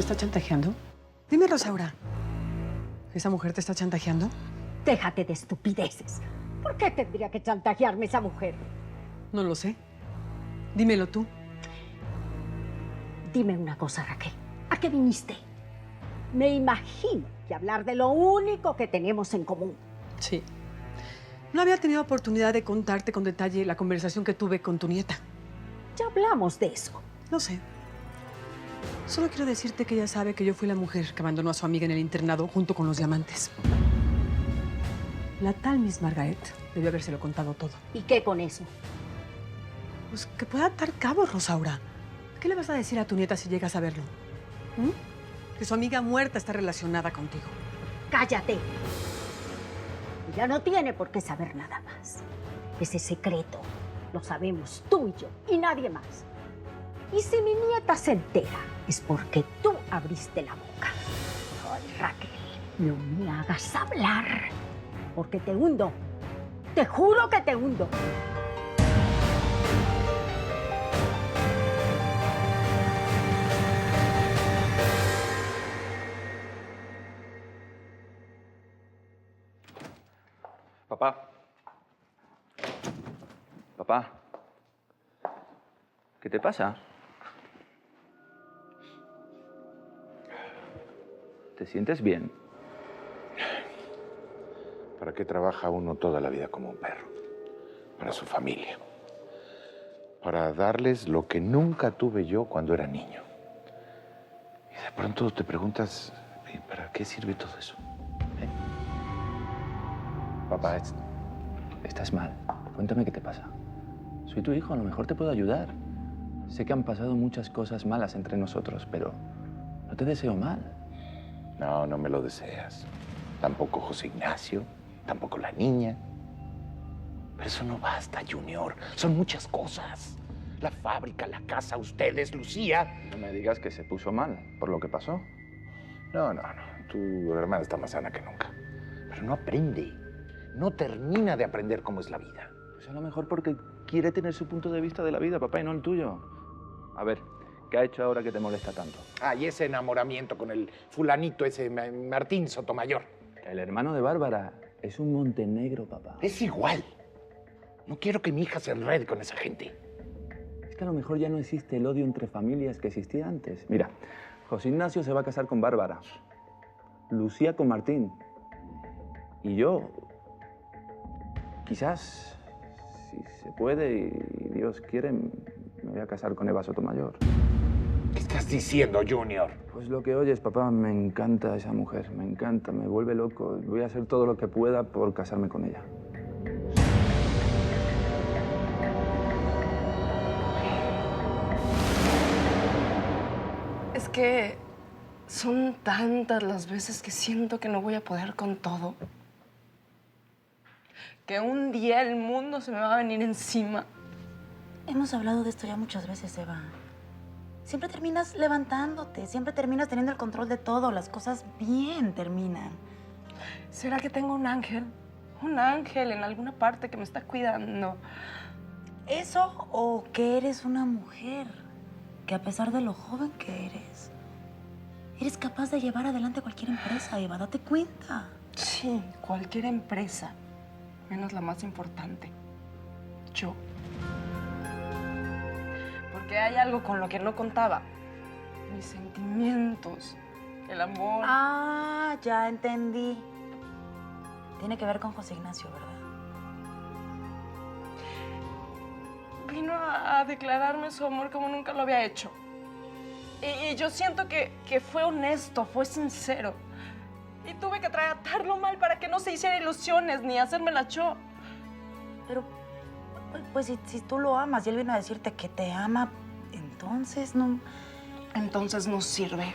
está chantajeando? Dime, Rosaura. ¿Esa mujer te está chantajeando? Déjate de estupideces. ¿Por qué tendría que chantajearme esa mujer? No lo sé. Dímelo tú. Dime una cosa, Raquel. ¿A qué viniste? Me imagino que hablar de lo único que tenemos en común. Sí. No había tenido oportunidad de contarte con detalle la conversación que tuve con tu nieta. Ya hablamos de eso. No sé. Solo quiero decirte que ella sabe que yo fui la mujer que abandonó a su amiga en el internado junto con los diamantes. La tal Miss Margaret debió habérselo contado todo. ¿Y qué con eso? Pues que pueda atar cabos, Rosaura. ¿Qué le vas a decir a tu nieta si llegas a verlo? ¿Mm? Que su amiga muerta está relacionada contigo. ¡Cállate! Ella no tiene por qué saber nada más. Ese secreto lo sabemos tú y yo y nadie más. Y si mi nieta se entera, es porque tú abriste la boca. Ay, Raquel, no me hagas hablar, porque te hundo. Te juro que te hundo. Papá. Papá. ¿Qué te pasa? ¿Te sientes bien? ¿Para qué trabaja uno toda la vida como un perro? Para su familia. Para darles lo que nunca tuve yo cuando era niño. Y de pronto te preguntas, ¿para qué sirve todo eso? ¿Eh? Papá, estás mal. Cuéntame qué te pasa. Soy tu hijo, a lo mejor te puedo ayudar. Sé que han pasado muchas cosas malas entre nosotros, pero no te deseo mal. No, no me lo deseas. Tampoco José Ignacio, tampoco la niña. Pero eso no basta, Junior. Son muchas cosas. La fábrica, la casa, ustedes, Lucía. No me digas que se puso mal por lo que pasó. No. Tu hermana está más sana que nunca. Pero no aprende. No termina de aprender cómo es la vida. Pues a lo mejor porque quiere tener su punto de vista de la vida, papá, y no el tuyo. A ver, ¿qué ha hecho ahora que te molesta tanto? Ah, y ese enamoramiento con el fulanito, ese Martín Sotomayor. El hermano de Bárbara es un Montenegro, papá. Es igual. No quiero que mi hija se enrede con esa gente. Es que a lo mejor ya no existe el odio entre familias que existía antes. Mira, José Ignacio se va a casar con Bárbara, Lucía con Martín. Y yo, quizás, si se puede y Dios quiere, me voy a casar con Eva Sotomayor. ¿Qué estás diciendo, Junior? Pues lo que oyes, papá, me encanta esa mujer, me encanta, me vuelve loco. Voy a hacer todo lo que pueda por casarme con ella. Es que son tantas las veces que siento que no voy a poder con todo. Que un día el mundo se me va a venir encima. Hemos hablado de esto ya muchas veces, Eva. Siempre terminas levantándote, siempre terminas teniendo el control de todo. Las cosas bien terminan. ¿Será que tengo un ángel? Un ángel en alguna parte que me está cuidando. ¿Eso o que eres una mujer que a pesar de lo joven que eres capaz de llevar adelante cualquier empresa, Eva? Date cuenta. Sí, cualquier empresa, menos la más importante, yo. Porque hay algo con lo que no contaba. Mis sentimientos, el amor. Ah, ya entendí. Tiene que ver con José Ignacio, ¿verdad? Vino a declararme su amor como nunca lo había hecho. Y yo siento que fue honesto, fue sincero. Y tuve que tratarlo mal para que no se hiciera ilusiones ni hacérmela yo. Pero, pues si tú lo amas y él vino a decirte que te ama, entonces no... Entonces no sirve.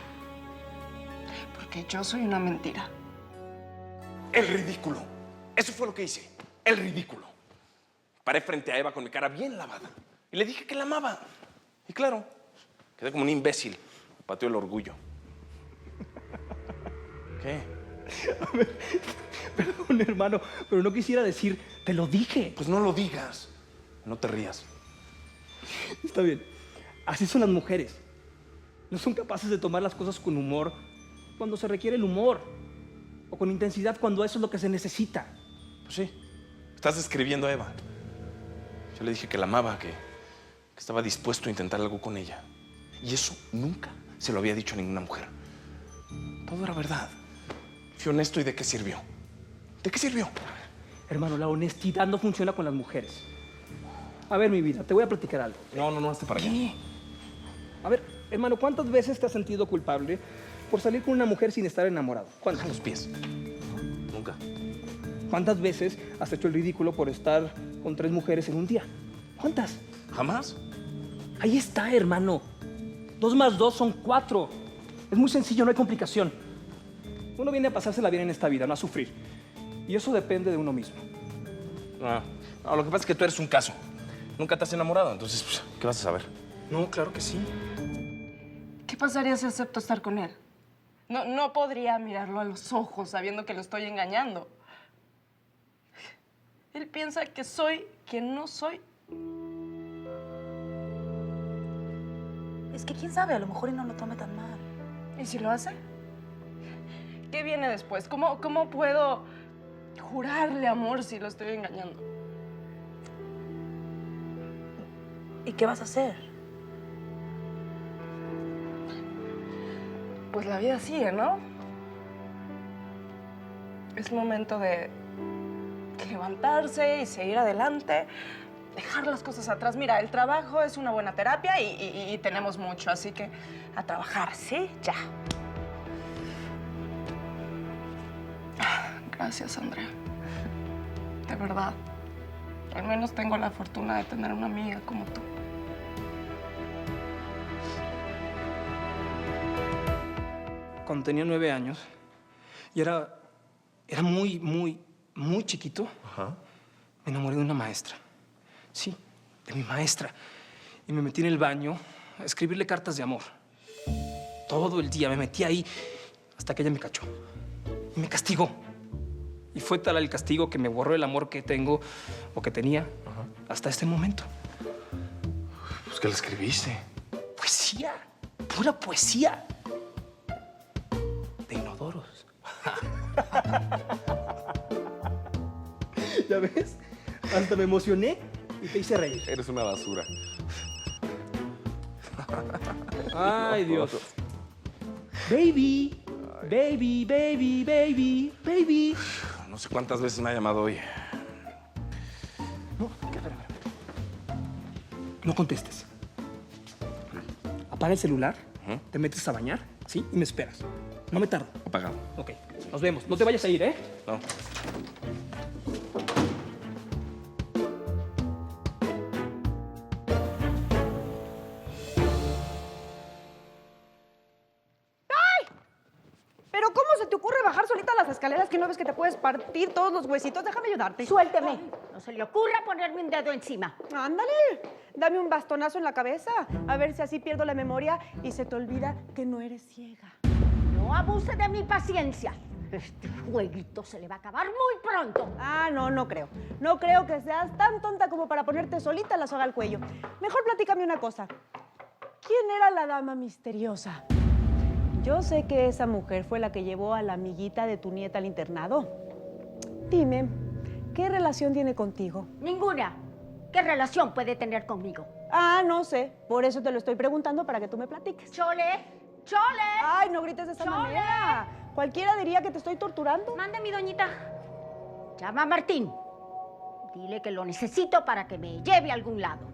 Porque yo soy una mentira. El ridículo. Eso fue lo que hice. El ridículo. Paré frente a Eva con mi cara bien lavada. Y le dije que la amaba. Y claro, quedé como un imbécil. Me pateó el orgullo. ¿Qué? A ver, perdón, hermano, pero no quisiera decir, te lo dije. Pues no lo digas. No te rías. Está bien. Así son las mujeres. No son capaces de tomar las cosas con humor cuando se requiere el humor. O con intensidad cuando eso es lo que se necesita. Pues sí, estás describiendo a Eva. Yo le dije que la amaba, que estaba dispuesto a intentar algo con ella. Y eso nunca se lo había dicho a ninguna mujer. Todo era verdad. Fui honesto y ¿de qué sirvió? ¿De qué sirvió? Hermano, la honestidad no funciona con las mujeres. A ver, mi vida, te voy a platicar algo. No, hazte para allá. ¿Qué? A ver, hermano, ¿cuántas veces te has sentido culpable por salir con una mujer sin estar enamorado? ¿Cuántas? A los pies. Nunca. ¿Cuántas veces has hecho el ridículo por estar con 3 mujeres en un día? ¿Cuántas? ¿Jamás? Ahí está, hermano. 2 más 2 son 4. Es muy sencillo, no hay complicación. Uno viene a pasársela bien en esta vida, no a sufrir. Y eso depende de uno mismo. No, lo que pasa es que tú eres un caso. Nunca te has enamorado, entonces, pues, ¿qué vas a saber? No, claro que sí. ¿Qué pasaría si acepto estar con él? No podría mirarlo a los ojos sabiendo que lo estoy engañando. Él piensa que soy quien no soy. Es que quién sabe, a lo mejor y no lo tome tan mal. ¿Y si lo hace? ¿Qué viene después? ¿Cómo puedo jurarle amor si lo estoy engañando? ¿Y qué vas a hacer? Pues la vida sigue, ¿no? Es momento de levantarse y seguir adelante, dejar las cosas atrás. Mira, el trabajo es una buena terapia y tenemos mucho, así que a trabajar, ¿sí? Ya. Gracias, Andrea. De verdad. Al menos tengo la fortuna de tener una amiga como tú. Cuando tenía 9 años y era muy chiquito, me enamoré de una maestra. Sí, de mi maestra. Y me metí en el baño a escribirle cartas de amor. Todo el día me metí ahí hasta que ella me cachó. Y me castigó. Y fue tal el castigo que me borró el amor que tengo o que tenía hasta este momento. Pues, ¿qué le escribiste? Poesía. Pura poesía. De inodoros. ¿Ya ves? Hasta me emocioné y te hice reír. Eres una basura. Ay, Dios. Baby, baby, baby, baby, baby. No sé cuántas veces me ha llamado hoy. No, espera. No contestes. Apaga el celular, te metes a bañar, ¿sí? Y me esperas. No me tardo. Apagado. Ok, nos vemos. No te vayas a ir, ¿eh? No. ¿Pero cómo se te ocurre bajar solita las escaleras que no ves que te puedes partir todos los huesitos? Déjame ayudarte. Suélteme. No se le ocurra ponerme un dedo encima. Ándale, dame un bastonazo en la cabeza, a ver si así pierdo la memoria y se te olvida que no eres ciega. No abuse de mi paciencia. Este jueguito se le va a acabar muy pronto. Ah, no creo. No creo que seas tan tonta como para ponerte solita la soga al cuello. Mejor platícame una cosa. ¿Quién era la dama misteriosa? Yo sé que esa mujer fue la que llevó a la amiguita de tu nieta al internado. Dime, ¿qué relación tiene contigo? Ninguna. ¿Qué relación puede tener conmigo? Ah, no sé. Por eso te lo estoy preguntando para que tú me platiques. ¡Chole! ¡Chole! Ay, no grites de esa manera. Cualquiera diría que te estoy torturando. Mande, mi doñita. Llama a Martín. Dile que lo necesito para que me lleve a algún lado.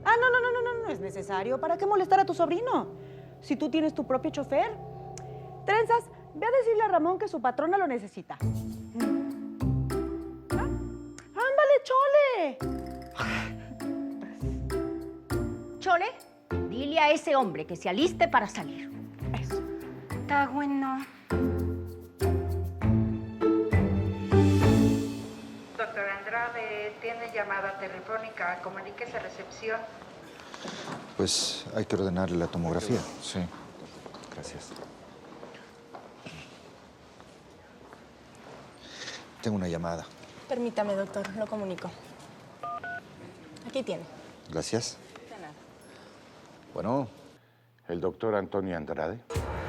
Ah, no es necesario. ¿Para qué molestar a tu sobrino? Si tú tienes tu propio chofer. Trenzas, ve a decirle a Ramón que su patrona lo necesita. ¡Ándale, Chole! Chole, dile a ese hombre que se aliste para salir. Eso. Está bueno. Doctor Andrade, tiene llamada telefónica. Comuníquese a recepción. Pues hay que ordenarle la tomografía. Sí. Gracias. Tengo una llamada. Permítame, doctor, lo comunico. Aquí tiene. Gracias. De nada. Bueno, El doctor Antonio Andrade.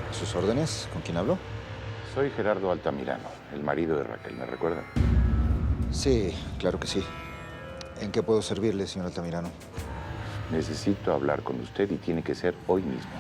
¿A sus órdenes? ¿Con quién habló? Soy Gerardo Altamirano, el marido de Raquel, ¿me recuerdan? Sí, claro que sí. ¿En qué puedo servirle, señor Altamirano? Necesito hablar con usted y tiene que ser hoy mismo.